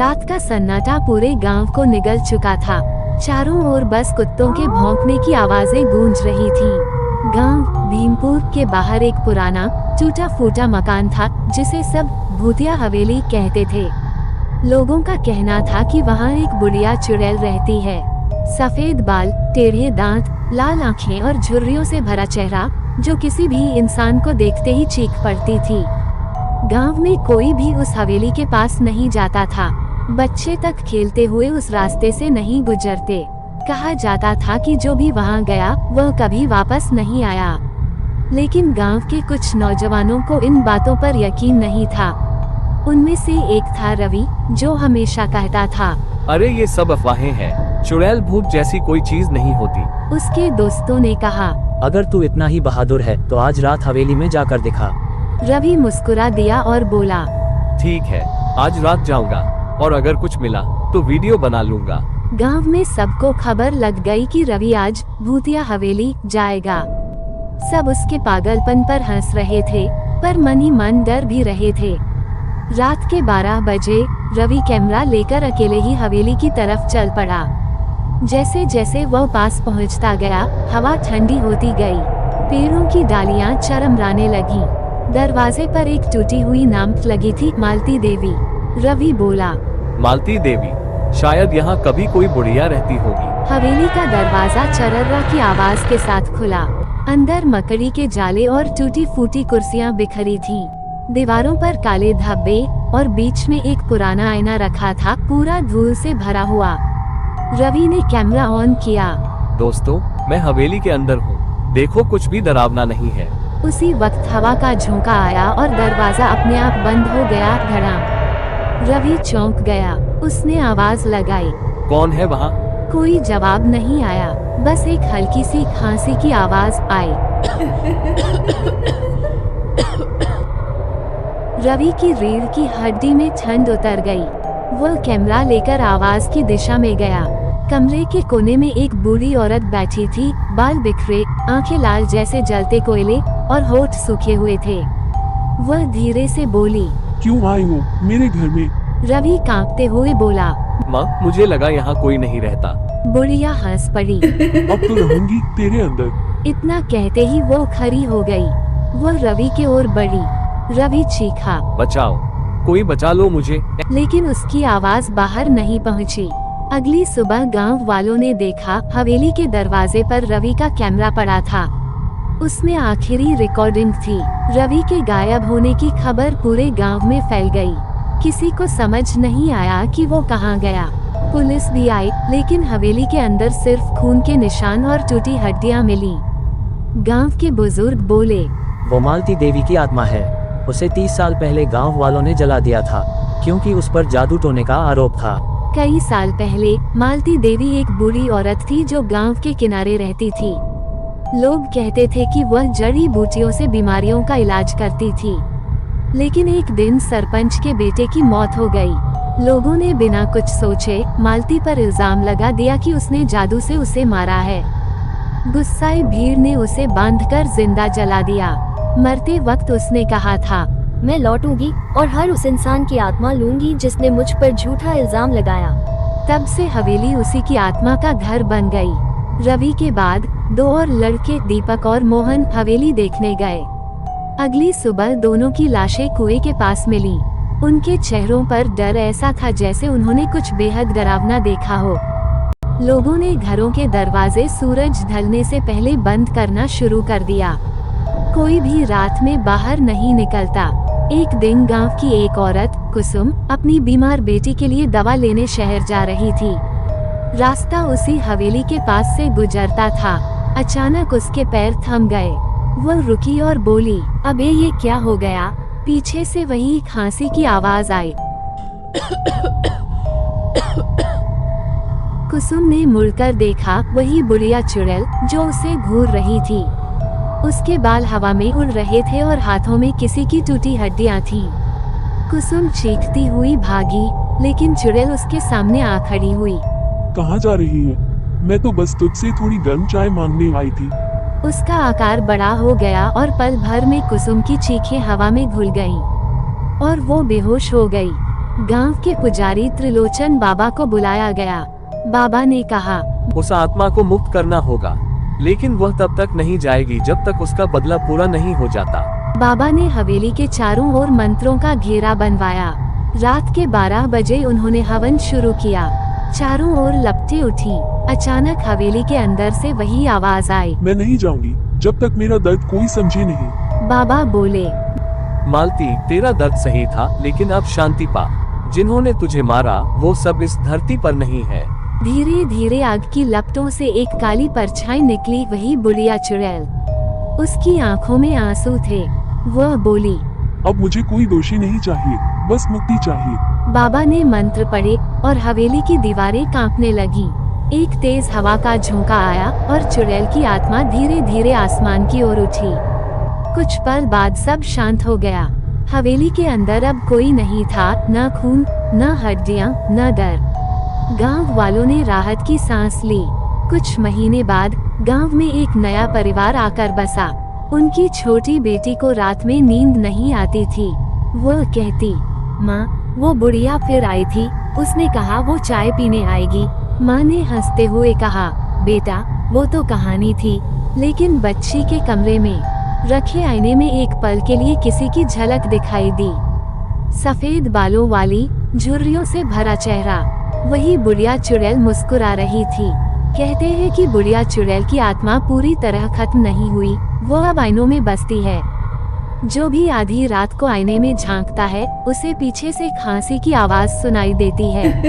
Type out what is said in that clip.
रात का सन्नाटा पूरे गांव को निगल चुका था। चारों ओर बस कुत्तों के भौंकने की आवाजें गूंज रही थीं। गांव भीमपुर के बाहर एक पुराना टूटा फूटा मकान था जिसे सब भूतिया हवेली कहते थे। लोगों का कहना था कि वहां एक बुढ़िया चुड़ैल रहती है। सफेद बाल, टेढ़े दांत, लाल आंखें और झुर्रियों से भरा चेहरा जो किसी भी इंसान को देखते ही चीख पड़ती थी। गांव में कोई भी उस हवेली के पास नहीं जाता था। बच्चे तक खेलते हुए उस रास्ते से नहीं गुजरते। कहा जाता था कि जो भी वहां गया वह कभी वापस नहीं आया। लेकिन गांव के कुछ नौजवानों को इन बातों पर यकीन नहीं था। उनमें से एक था रवि, जो हमेशा कहता था, अरे ये सब अफवाहें हैं, चुड़ैल भूत जैसी कोई चीज नहीं होती। उसके दोस्तों ने कहा, अगर तू इतना ही बहादुर है तो आज रात हवेली में जाकर दिखा। रवि मुस्कुरा दिया और बोला, ठीक है, आज रात जाऊंगा और अगर कुछ मिला तो वीडियो बना लूंगा। गांव में सबको खबर लग गई कि रवि आज भूतिया हवेली जाएगा। सब उसके पागलपन पर हंस रहे थे, पर मन ही मन डर भी रहे थे। रात के 12 बजे रवि कैमरा लेकर अकेले ही हवेली की तरफ चल पड़ा। जैसे जैसे वह पास पहुंचता गया, हवा ठंडी होती गई। पेड़ों की डालियां चरमराने लगीं। दरवाजे पर एक टूटी हुई नाम लगी थी, मालती देवी। रवि बोला, मालती देवी, शायद यहाँ कभी कोई बुढ़िया रहती होगी। हवेली का दरवाजा चरर्रा की आवाज के साथ खुला। अंदर मकड़ी के जाले और टूटी फूटी कुर्सियां बिखरी थीं। दीवारों पर काले धब्बे और बीच में एक पुराना आईना रखा था, पूरा धूल से भरा हुआ। रवि ने कैमरा ऑन किया। दोस्तों, मैं हवेली के अंदर हूँ, देखो कुछ भी डरावना नहीं है। उसी वक्त हवा का झोंका आया और दरवाजा अपने आप बंद हो गया। धड़ाम। रवि चौंक गया। उसने आवाज लगाई, कौन है वहाँ? कोई जवाब नहीं आया, बस एक हल्की सी खांसी की आवाज आई। रवि की रीढ़ की हड्डी में ठंड उतर गई। वह कैमरा लेकर आवाज की दिशा में गया। कमरे के कोने में एक बूढ़ी औरत बैठी थी, बाल बिखरे, आंखें लाल जैसे जलते कोयले और होठ सूखे हुए थे। वह धीरे से बोली, क्यों आई हो मेरे घर में? रवि कांपते हुए बोला, माँ, मुझे लगा यहाँ कोई नहीं रहता। बुढ़िया हंस पड़ी। अब तो रहूंगी तेरे अंदर। इतना कहते ही वो खड़ी हो गई। वह रवि की ओर बढ़ी। रवि चीखा, बचाओ, कोई बचा लो मुझे। लेकिन उसकी आवाज बाहर नहीं पहुंची। अगली सुबह गांव वालों ने देखा, हवेली के दरवाजे पर रवि का कैमरा पड़ा था। उसमें आखिरी रिकॉर्डिंग थी। रवि के गायब होने की खबर पूरे गांव में फैल गई। किसी को समझ नहीं आया कि वो कहां गया। पुलिस भी आई, लेकिन हवेली के अंदर सिर्फ खून के निशान और टूटी हड्डियां मिली। गांव के बुजुर्ग बोले, वो मालती देवी की आत्मा है। उसे 30 साल पहले गांव वालों ने जला दिया था, क्योंकि उस पर जादू टोने का आरोप था। कई साल पहले मालती देवी एक बूढ़ी औरत थी जो गांव के किनारे रहती थी। लोग कहते थे कि वह जड़ी बूटियों से बीमारियों का इलाज करती थी। लेकिन एक दिन सरपंच के बेटे की मौत हो गई। लोगों ने बिना कुछ सोचे मालती पर इल्जाम लगा दिया कि उसने जादू से उसे मारा है। गुस्साए भीड़ ने उसे बांधकर जिंदा जला दिया। मरते वक्त उसने कहा था, मैं लौटूंगी और हर उस इंसान की आत्मा लूंगी जिसने मुझ पर झूठा इल्जाम लगाया। तब से हवेली उसी की आत्मा का घर बन गई। रवि के बाद 2 और लड़के दीपक और मोहन हवेली देखने गए। अगली सुबह दोनों की लाशें कुएं के पास मिली। उनके चेहरों पर डर ऐसा था जैसे उन्होंने कुछ बेहद डरावना देखा हो। लोगों ने घरों के दरवाजे सूरज ढलने से पहले बंद करना शुरू कर दिया। कोई भी रात में बाहर नहीं निकलता। एक दिन गांव की एक औरत, कुसुम, अपनी बीमार बेटी के लिए दवा लेने शहर जा रही थी। रास्ता उसी हवेली के पास से गुजरता था। अचानक उसके पैर थम गए। वह रुकी और बोली, अबे ये क्या हो गया? पीछे से वही खांसी की आवाज आई। कुसुम ने मुड़कर देखा, वही बुढ़िया चुड़ैल जो उसे घूर रही थी। उसके बाल हवा में उड़ रहे थे और हाथों में किसी की टूटी हड्डियां थीं। कुसुम चीखती हुई भागी, लेकिन चुड़ैल उसके सामने आ खड़ी हुई। कहाँ जा रही है? मैं तो बस तुझसे थोड़ी गर्म चाय मांगने आई थी। उसका आकार बड़ा हो गया और पल भर में कुसुम की चीखें हवा में घुल गईं और वो बेहोश हो गई। गांव के पुजारी त्रिलोचन बाबा को बुलाया गया। बाबा ने कहा, उस आत्मा को मुक्त करना होगा, लेकिन वह तब तक नहीं जाएगी जब तक उसका बदला पूरा नहीं हो जाता। बाबा ने हवेली के चारों ओर मंत्रों का घेरा बनवाया। रात के 12 बजे उन्होंने हवन शुरू किया। चारों ओर लपटें उठी। अचानक हवेली के अंदर से वही आवाज आई, मैं नहीं जाऊंगी जब तक मेरा दर्द कोई समझे नहीं। बाबा बोले, मालती, तेरा दर्द सही था, लेकिन अब शांति पा। जिन्होंने तुझे मारा वो सब इस धरती पर नहीं है। धीरे धीरे आग की लपटों से एक काली परछाई निकली, वही बुढ़िया चुड़ैल। उसकी आंखों में आंसू थे। वह बोली, अब मुझे कोई दोषी नहीं चाहिए, बस मुक्ति चाहिए। बाबा ने मंत्र पढ़े और हवेली की दीवारें कांपने लगी। एक तेज हवा का झोंका आया और चुड़ैल की आत्मा धीरे धीरे आसमान की ओर उठी। कुछ पल बाद सब शांत हो गया। हवेली के अंदर अब कोई नहीं था, न खून, न हड्डियां, न डर। गांव वालों ने राहत की सांस ली। कुछ महीने बाद गांव में एक नया परिवार आकर बसा। उनकी छोटी बेटी को रात में नींद नहीं आती थी। वह कहती, माँ, वो बुढ़िया फिर आई थी, उसने कहा वो चाय पीने आएगी। माँ ने हंसते हुए कहा, बेटा, वो तो कहानी थी। लेकिन बच्ची के कमरे में रखे आईने में एक पल के लिए किसी की झलक दिखाई दी। सफेद बालों वाली, झुर्रियों से भरा चेहरा। वही बुढ़िया चुड़ैल मुस्कुरा रही थी। कहते हैं कि बुढ़िया चुड़ैल की आत्मा पूरी तरह खत्म नहीं हुई, वो अब आईनों में बसती है। जो भी आधी रात को आईने में झांकता है, उसे पीछे से खांसी की आवाज सुनाई देती है।